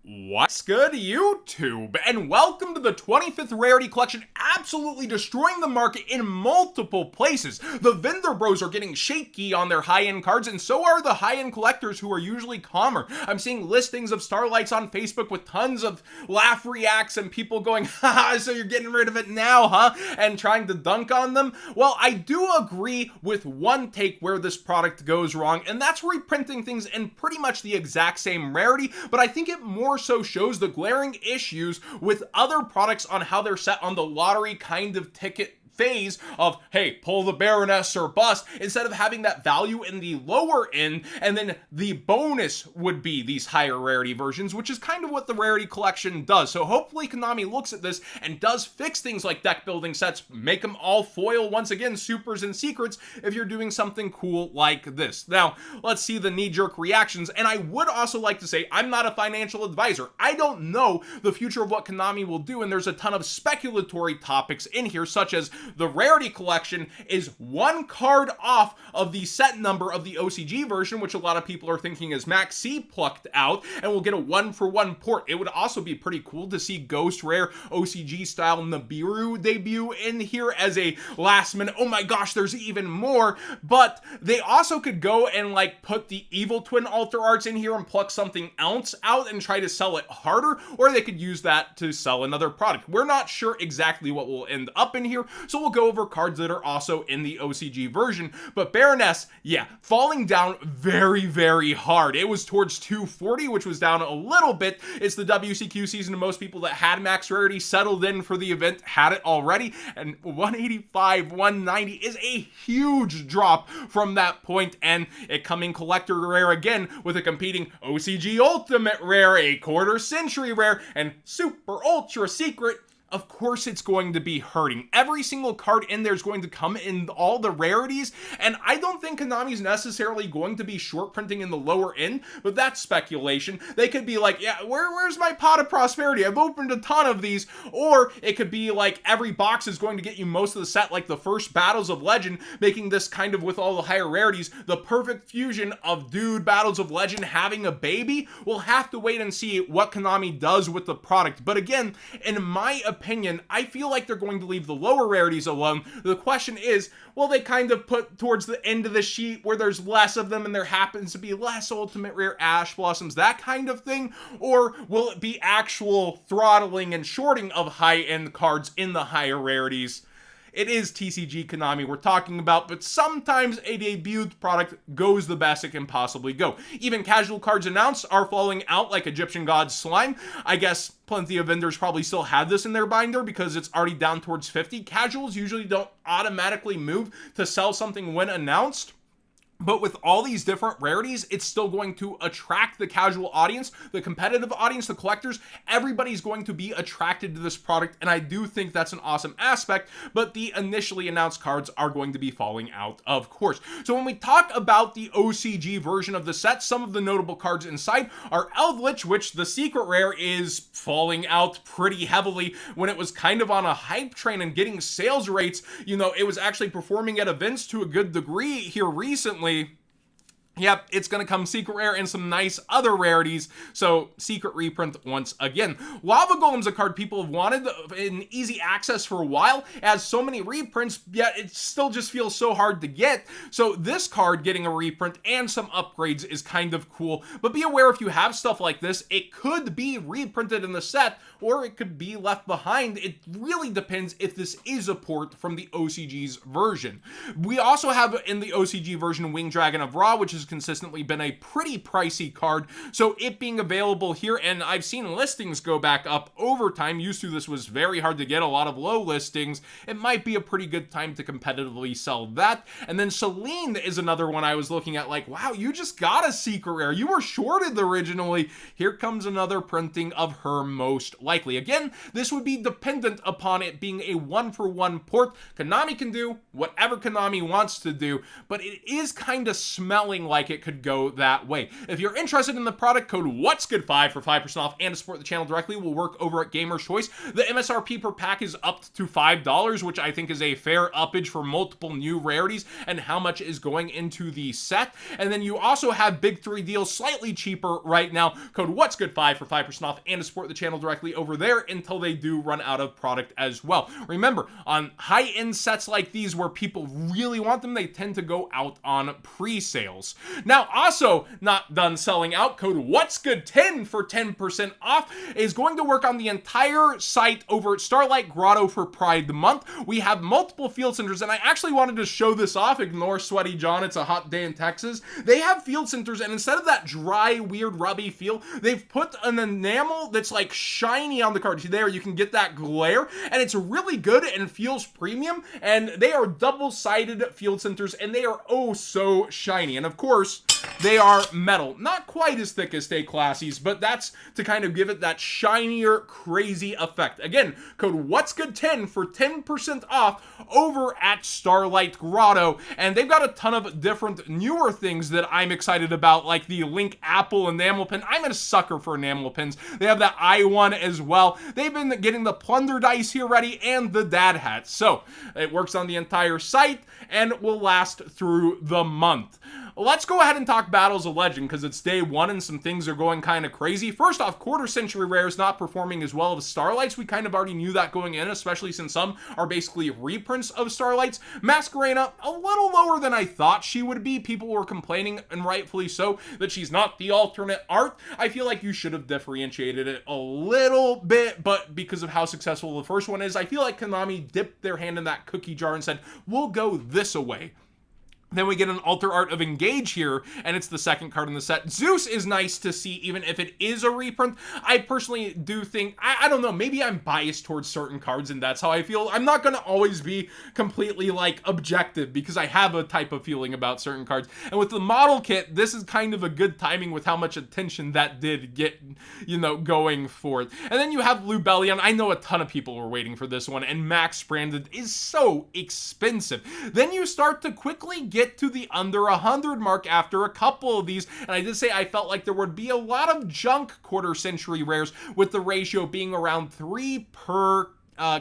What's good, YouTube? And welcome to the 25th Rarity Collection, absolutely destroying the market in multiple places. The vendor bros are getting shaky on their high-end cards, and so are the high-end collectors who are usually calmer. I'm seeing listings of Starlights on Facebook with tons of laugh reacts and people going, haha, so you're getting rid of it now, huh? And trying to dunk on them. Well, I do agree with one take where this product goes wrong, and that's reprinting things in pretty much the exact same rarity, but I think it more so shows the glaring issues with other products on how they're set on the lottery kind of ticket phase of, hey, pull the Baroness or bust, instead of having that value in the lower end, and then the bonus would be these higher rarity versions, which is kind of what the Rarity Collection does. So hopefully Konami looks at this and does fix things like deck building sets, make them all foil once again, supers and secrets, if you're doing something cool like this. Now, let's see the knee-jerk reactions, and I would also like to say, I'm not a financial advisor. I don't know the future of what Konami will do, and there's a ton of speculatory topics in here, such as the Rarity Collection is one card off of the set number of the OCG version, which a lot of people are thinking is Max C plucked out, and we'll get a 1-for-1 port. It would also be pretty cool to see Ghost Rare OCG style Nibiru debut in here as a last minute, oh my gosh, there's even more. But they also could go and like put the Evil Twin Alter Arts in here and pluck something else out and try to sell it harder, or they could use that to sell another product. We're not sure exactly what will end up in here, so we'll go over cards that are also in the OCG version. But Baroness, yeah, falling down very, very hard. It was towards 240, which was down a little bit. It's the WCQ season, and most people that had max rarity settled in for the event had it already, and 185, 190 is a huge drop from that point, and it coming collector rare again with a competing OCG Ultimate Rare, a quarter century rare, and super ultra secret. Of course it's going to be hurting. Every single card in there is going to come in all the rarities, and I don't think Konami's necessarily going to be short printing in the lower end, but that's speculation. They could be like, yeah, where's my pot of prosperity? I've opened a ton of these. Or it could be like every box is going to get you most of the set, like the first Battles of Legend, making this kind of, with all the higher rarities, the perfect fusion of Dude Battles of Legend having a baby. We'll have to wait and see what Konami does with the product. But again, in my opinion, I feel like they're going to leave the lower rarities alone. The question is, will they kind of put towards the end of the sheet where there's less of them and there happens to be less Ultimate Rare Ash Blossoms, that kind of thing? Or will it be actual throttling and shorting of high-end cards in the higher rarities? It is TCG Konami we're talking about, but sometimes a debuted product goes the best it can possibly go. Even casual cards announced are falling out like Egyptian God Slime. I guess plenty of vendors probably still have this in their binder because it's already down towards 50. Casuals usually don't automatically move to sell something when announced. But with all these different rarities, it's still going to attract the casual audience, the competitive audience, the collectors. Everybody's going to be attracted to this product, and I do think that's an awesome aspect, but the initially announced cards are going to be falling out, of course. So when we talk about the OCG version of the set, some of the notable cards inside are Eldritch, which the secret rare is falling out pretty heavily when it was kind of on a hype train and getting sales rates. You know, it was actually performing at events to a good degree here recently. Yep, it's going to come secret rare and some nice other rarities, so secret reprint once again. Lava Golem's a card people have wanted in easy access for a while. It has so many reprints, yet it still just feels so hard to get. So this card getting a reprint and some upgrades is kind of cool, but be aware if you have stuff like this, it could be reprinted in the set, or it could be left behind. It really depends if this is a port from the OCG's version. We also have in the OCG version Winged Dragon of Ra, which has consistently been a pretty pricey card, so it being available here, and I've seen listings go back up over time. Used to, this was very hard to get, a lot of low listings. It might be a pretty good time to competitively sell that. And then Celine is another one I was looking at like, wow, you just got a secret rare. You were shorted originally. Here comes another printing of her most likely. Again, this would be dependent upon it being a 1-for-1 port. Konami can do whatever Konami wants to do, but it is kind of smelling like like it could go that way. If you're interested in the product, code What's Good 5 for 5% off and to support the channel directly will work over at Gamer's Choice. The MSRP per pack is up to $5, which I think is a fair uppage for multiple new rarities and how much is going into the set. And then you also have big 3 deals slightly cheaper right now. Code What's Good 5 for 5% off and to support the channel directly over there until they do run out of product as well. Remember, on high-end sets like these where people really want them, they tend to go out on pre-sales. Now, also not done selling out, code What's Good 10 for 10% off is going to work on the entire site over at Starlight Grotto for Pride Month. We have multiple field centers, and I actually wanted to show this off. Ignore Sweaty John, it's a hot day in Texas. They have field centers, and instead of that dry, weird, rubby feel, they've put an enamel that's like shiny on the card. See there, you can get that glare, and it's really good and feels premium, and they are double-sided field centers, and they are oh so shiny. And of course, they are metal. Not quite as thick as Stay Classy's, but that's to kind of give it that shinier, crazy effect. Again, code What's Good 10 for 10% off over at Starlight Grotto, and they've got a ton of different newer things that I'm excited about, like the Link Apple enamel pin. I'm a sucker for enamel pins. They have that eye one as well. They've been getting the Plunder dice here ready and the Dad hat. So it works on the entire site and will last through the month. Let's go ahead and talk Battles of Legend because it's day one and some things are going kind of crazy. First off, quarter century rares not performing as well as Starlights. We kind of already knew that going in, especially since some are basically reprints of Starlights. Masquerena, a little lower than I thought she would be. People were complaining, and rightfully so, that she's not the alternate art. I feel like you should have differentiated it a little bit, but because of how successful the first one is, I feel like Konami dipped their hand in that cookie jar and said, we'll go this away. Then we get an alter art of Engage here, and it's the second card in the set. Zeus is nice to see, even if it is a reprint. I personally do think, I don't know, maybe I'm biased towards certain cards, and that's how I feel. I'm not going to always be completely, like, objective, because I have a type of feeling about certain cards. And with the model kit, this is kind of a good timing with how much attention that did get, you know, going for it. And then you have Lubellion. I know a ton of people were waiting for this one, and Max Branded is so expensive. Then you start to quickly get to the under 100 mark after a couple of these, and I did say I felt like there would be a lot of junk quarter century rares, with the ratio being around 3 per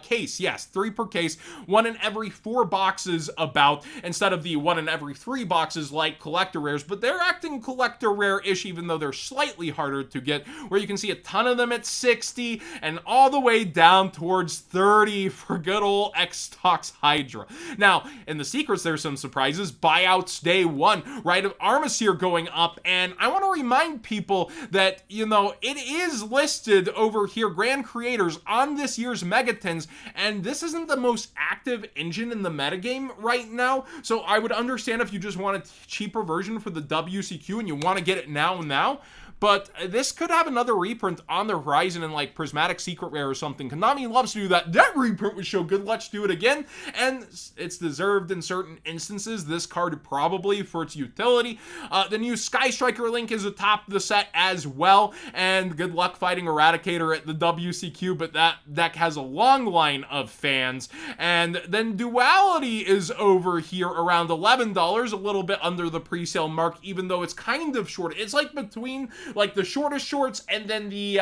case. Yes, 3 per case, 1 in every 4 boxes about, instead of the 1 in every 3 boxes like collector rares, but they're acting collector rare-ish, even though they're slightly harder to get, where you can see a ton of them at 60 and all the way down towards 30 for good old X-Tox Hydra. Now, in the secrets, there's some surprises. Buyouts day 1, Rite of Armistier going up, and I want to remind people that, you know, it is listed over here, Grand Creators, on this year's Megatins, and this isn't the most active engine in the metagame right now, so I would understand if you just want a cheaper version for the WCQ and you want to get it now, but this could have another reprint on the horizon in like Prismatic Secret Rare or something. Konami loves to do that. That reprint was so good, let's do it again, and it's deserved in certain instances. This card probably for its utility. The new Sky Striker Link is atop the set as well, and good luck fighting Eradicator at the WCQ, but that deck has a long line of fans. And then Duality is over here around $11, a little bit under the pre-sale mark, even though it's kind of short. It's like between like the shortest shorts and then the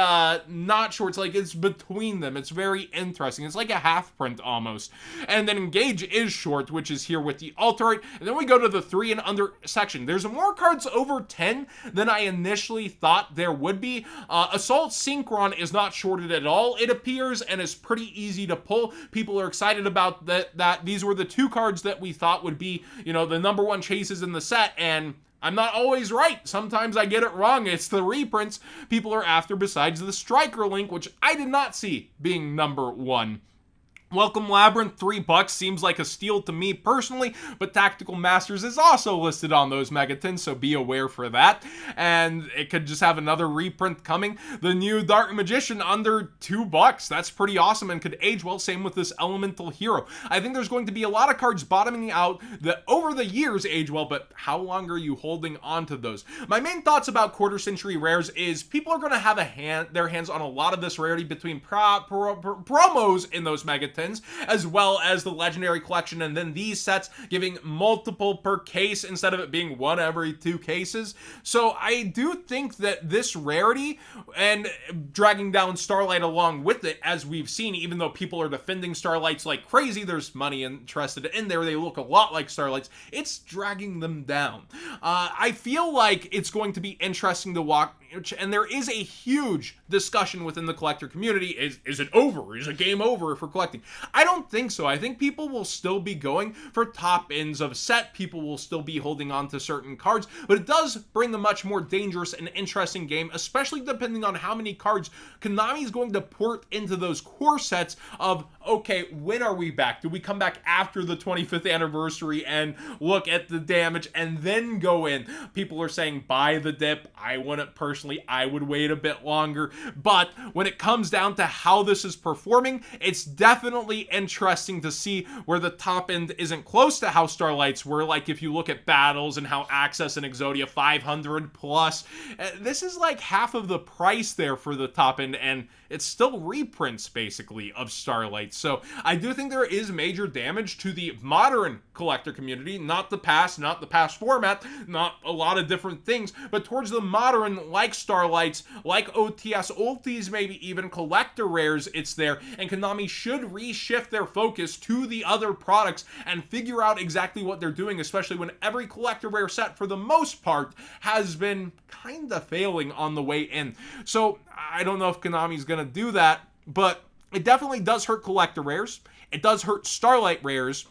not shorts, like it's between them. It's very interesting. It's like a half print almost. And then Engage is short, which is here with the alter art. And then we go to the 3 and under section. There's more cards over 10 than I initially thought there would be. Assault Synchron is not shorted at all, it appears, and is pretty easy to pull. People are excited about that these were the 2 cards that we thought would be, you know, the number 1 chases in the set, and I'm not always right. Sometimes I get it wrong. It's the reprints people are after besides the Striker Link, which I did not see being number 1. Welcome Labyrinth, $3 seems like a steal to me personally, but Tactical Masters is also listed on those Megatins, so be aware for that. And it could just have another reprint coming. The new Dark Magician under $2. That's pretty awesome and could age well. Same with this Elemental Hero. I think there's going to be a lot of cards bottoming out that over the years age well, but how long are you holding on to those? My main thoughts about quarter century rares is people are going to have their hands on a lot of this rarity between promos in those Megatins spins, as well as the Legendary Collection, and then these sets giving multiple per case instead of it being one every 2 cases. So I do think that this rarity, and dragging down Starlight along with it, as we've seen, even though people are defending Starlights like crazy, there's money interested in there, they look a lot like Starlights, it's dragging them down. I feel like it's going to be interesting to watch, and there is a huge discussion within the collector community. Is it over? Is it game over for collecting? I don't think so. I think people will still be going for top ends of set. People will still be holding on to certain cards, but it does bring a much more dangerous and interesting game, especially depending on how many cards Konami is going to port into those core sets of, okay, when are we back? Do we come back after the 25th anniversary and look at the damage and then go in? People are saying buy the dip. I wouldn't personally. I would wait a bit longer. But when it comes down to how this is performing, it's definitely interesting to see where the top end isn't close to how Starlights were. Like if you look at Battles and how Access and Exodia 500 plus, this is like half of the price there for the top end, and it's still reprints basically of Starlight. So I do think there is major damage to the modern collector community, not the past format, not a lot of different things, but towards the modern, like Starlights, like OTS ultis, maybe even collector rares, it's there, and Konami should reshift their focus to the other products and figure out exactly what they're doing, especially when every collector rare set, for the most part, has been kind of failing on the way in. So I don't know if Konami's going to do that, but it definitely does hurt collector rares. It does hurt Starlight rares.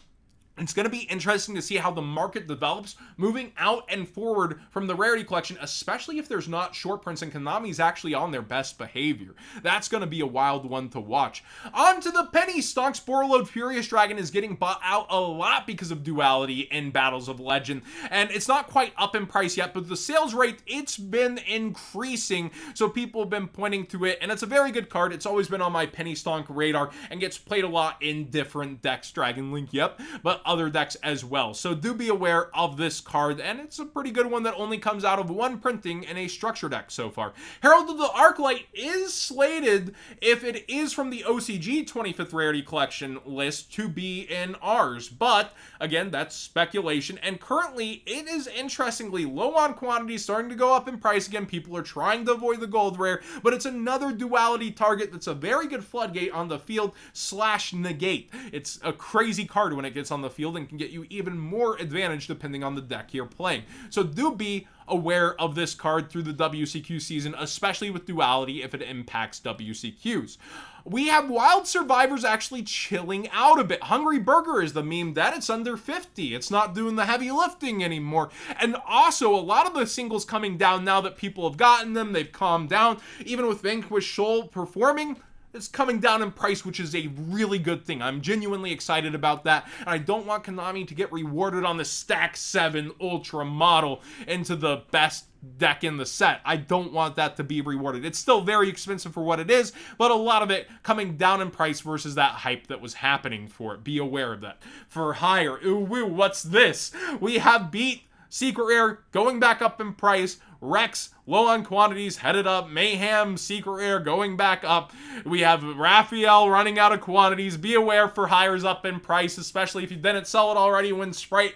It's going to be interesting to see how the market develops moving out and forward from the Rarity Collection, especially if there's not short prints and Konami's actually on their best behavior. That's going to be a wild one to watch. On to the penny stocks. Borreload Furious Dragon is getting bought out a lot because of duality in Battles of Legend, and it's not quite up in price yet, but the sales rate, it's been increasing, so people have been pointing to it, and it's a very good card. It's always been on my penny stonk radar and gets played a lot in different decks. Dragon Link, yep, but other decks as well. So do be aware of this card, and it's a pretty good one that only comes out of one printing in a structure deck so far. Herald of the Arclight is slated, if it is from the OCG 25th Rarity Collection list, to be in ours, but again, that's speculation, and currently it is interestingly low on quantity, starting to go up in price again. People are trying to avoid the gold rare, but it's another duality target that's a very good floodgate on the field / negate. It's a crazy card when it gets on the field and can get you even more advantage depending on the deck you're playing. So do be aware of this card through the WCQ season, especially with duality if it impacts WCQs. We have Wild Survivors actually chilling out a bit. Hungry Burger is the meme that it's under 50. It's not doing the heavy lifting anymore. And also, a lot of the singles coming down now that people have gotten them, they've calmed down. Even with Vanquish Shoal performing, it's coming down in price, which is a really good thing. I'm genuinely excited about that, and I don't want Konami to get rewarded on the Stack 7 Ultra model into the best deck in the set. I don't want that to be rewarded. It's still very expensive for what it is, but a lot of it coming down in price versus that hype that was happening for it. Be aware of that. For higher, ooh, woo, what's this? We have Beat, Secret Rare, going back up in price. WRECKS, low on quantities, headed up. Mayhem, Secret Rare, going back up. We have Raphael running out of quantities. Be aware for hires up in price, especially if you didn't sell it already when Sprite,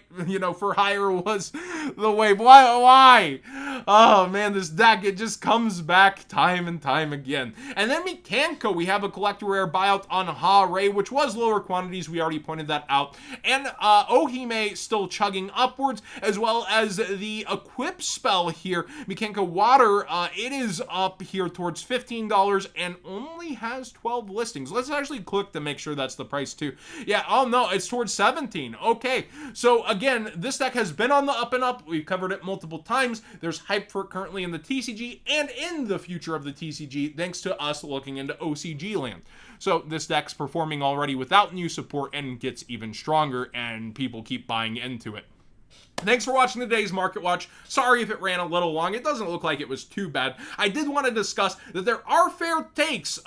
for hire was the wave. Why? Oh man, this deck, it just comes back time and time again. And then Mikanko, we have a collector rare buyout on Ha-Ray, which was lower quantities. We already pointed that out. And Ohime still chugging upwards, as well as the equip spell here. Mikanko Water, it is up here towards $15 and only has 12 listings. Let's actually click to make sure that's the price too. Yeah, oh no, it's towards 17. Okay, so again, this deck has been on the up and up. We've covered it multiple times. There's hype for it currently in the TCG and in the future of the TCG, thanks to us looking into OCG land. So this deck's performing already without new support and gets even stronger, and people keep buying into it. Thanks for watching today's Market Watch. Sorry if it ran a little long. It doesn't look like it was too bad. I did want to discuss that there are fair takes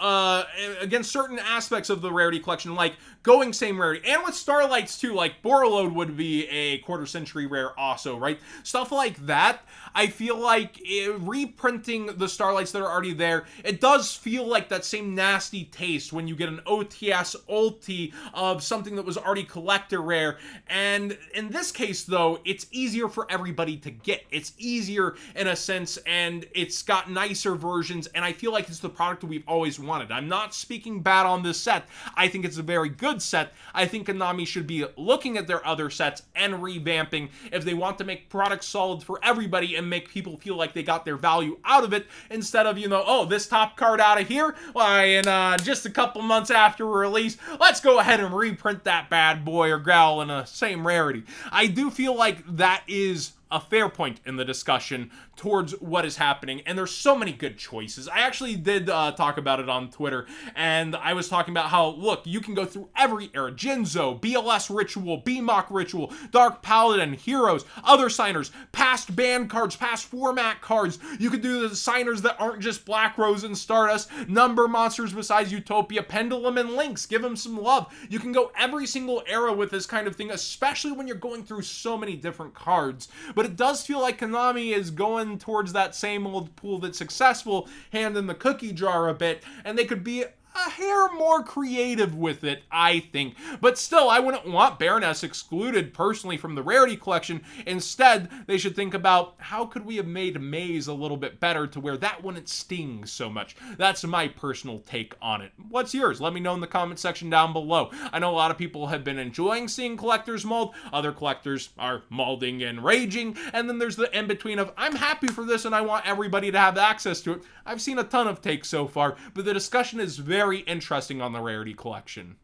against certain aspects of the Rarity collection, like going same Rarity. And with Starlights too, like Borreload would be a quarter century rare also, right? Stuff like that. I feel like reprinting the Starlights that are already there, it does feel like that same nasty taste when you get an OTS ulti of something that was already collector rare. And in this case though, it's easier for everybody to get. It's easier in a sense, and it's got nicer versions, and I feel like it's the product that we've always wanted. I'm not speaking bad on this set. I think it's a very good set. I think Konami should be looking at their other sets and revamping if they want to make products solid for everybody and make people feel like they got their value out of it, instead of, you know, oh, this top card out of here, why, in just a couple months after release, let's go ahead and reprint that bad boy or growl in a same Rarity. I do feel like that is a fair point in the discussion towards what is happening, and there's so many good choices. I actually did talk about it on Twitter, and I was talking about how, look, you can go through every era: Jinzo, BLS Ritual, BMOC Ritual, Dark Paladin, Heroes, other signers, past band cards, past format cards. You could do the signers that aren't just Black Rose and Stardust, number monsters besides Utopia, Pendulum, and Lynx. Give them some love. You can go every single era with this kind of thing, especially when you're going through so many different cards. But it does feel like Konami is going towards that same old pool that's successful, hand in the cookie jar a bit, and they could be a hair more creative with it, I think. But still, I wouldn't want Baroness excluded personally from the Rarity collection. Instead, they should think about how could we have made Maze a little bit better to where that wouldn't sting so much. That's my personal take on it. What's yours? Let me know in the comment section down below. I know a lot of people have been enjoying seeing collectors mold. Other collectors are molding and raging. And then there's the in-between of, I'm happy for this and I want everybody to have access to it. I've seen a ton of takes so far, but the discussion is very interesting on the Rarity collection.